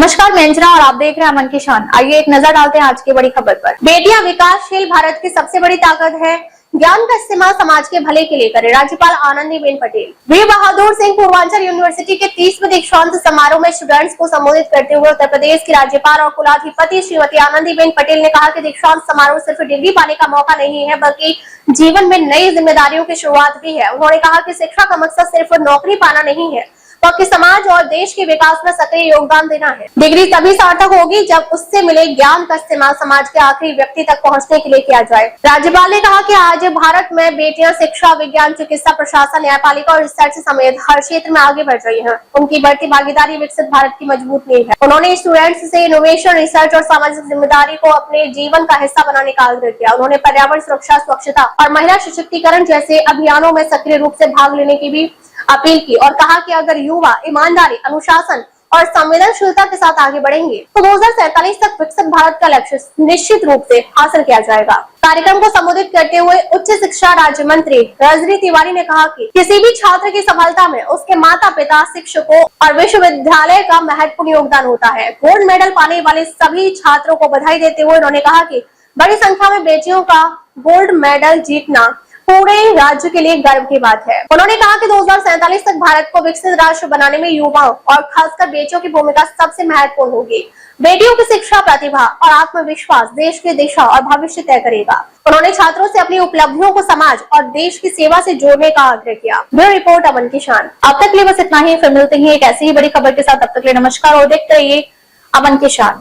नमस्कार, मैं अंजना और आप देख रहे हैं अमन की शान। आइए एक नजर डालते हैं आज की बड़ी खबर पर। बेटियां विकासशील भारत की सबसे बड़ी ताकत है, ज्ञान का इस्तेमाल समाज के भले के लिए करें। राज्यपाल आनंदीबेन पटेल। वीर बहादुर सिंह पूर्वांचल यूनिवर्सिटी के 30वें दीक्षांत समारोह में स्टूडेंट्स को संबोधित करते हुए उत्तर प्रदेश की राज्यपाल और कुलाधिपति श्रीमती आनंदीबेन पटेल ने कहा कि दीक्षांत समारोह सिर्फ डिग्री पाने का मौका नहीं है, बल्कि जीवन में नई जिम्मेदारियों की शुरुआत भी है। उन्होंने कहा कि शिक्षा का मकसद सिर्फ नौकरी पाना नहीं है, बल्कि समाज और देश के विकास में सक्रिय योगदान देना है। डिग्री तभी सार्थक होगी जब उससे मिले ज्ञान का इस्तेमाल समाज के आखिरी व्यक्ति तक पहुंचने के लिए किया जाए। राज्यपाल ने कहा कि आज भारत में बेटियां शिक्षा, विज्ञान, चिकित्सा, प्रशासन, न्यायपालिका और रिसर्च समेत हर क्षेत्र में आगे बढ़ रही हैं। उनकी बढ़ती भागीदारी विकसित भारत की मजबूत नींव है। उन्होंने स्टूडेंट्स से इनोवेशन, रिसर्च और सामाजिक जिम्मेदारी को अपने जीवन का हिस्सा बनाने का आग्रह किया। उन्होंने पर्यावरण सुरक्षा, स्वच्छता और महिला सशक्तिकरण जैसे अभियानों में सक्रिय रूप से भाग लेने की भी अपील की और कहा कि अगर युवा ईमानदारी, अनुशासन और संवेदनशीलता के साथ आगे बढ़ेंगे तो 2047 तक विकसित भारत का लक्ष्य निश्चित रूप से हासिल किया जाएगा। कार्यक्रम को संबोधित करते हुए उच्च शिक्षा राज्य मंत्री रजनी तिवारी ने कहा कि किसी भी छात्र की सफलता में उसके माता पिता, शिक्षकों और विश्वविद्यालय का महत्वपूर्ण योगदान होता है। गोल्ड मेडल पाने वाले सभी छात्रों को बधाई देते हुए उन्होंने कहा कि बड़ी संख्या में बेटियों का गोल्ड मेडल जीतना पूरे राज्य के लिए गर्व की बात है। उन्होंने कहा कि 2047 तक भारत को विकसित राष्ट्र बनाने में युवाओं और खासकर बेटियों की भूमिका सबसे महत्वपूर्ण होगी। बेटियों की शिक्षा, प्रतिभा और आत्मविश्वास देश की दिशा और भविष्य तय करेगा। उन्होंने छात्रों से अपनी उपलब्धियों को समाज और देश की सेवा से जोड़ने का आग्रह किया। ब्यूरो रिपोर्ट, अमन की शान। अब तक के लिए बस इतना ही। फिर मिलते हैं एक ऐसी ही बड़ी खबर के साथ। तब तक के लिए नमस्कार और देखते रहिए अमन की शान।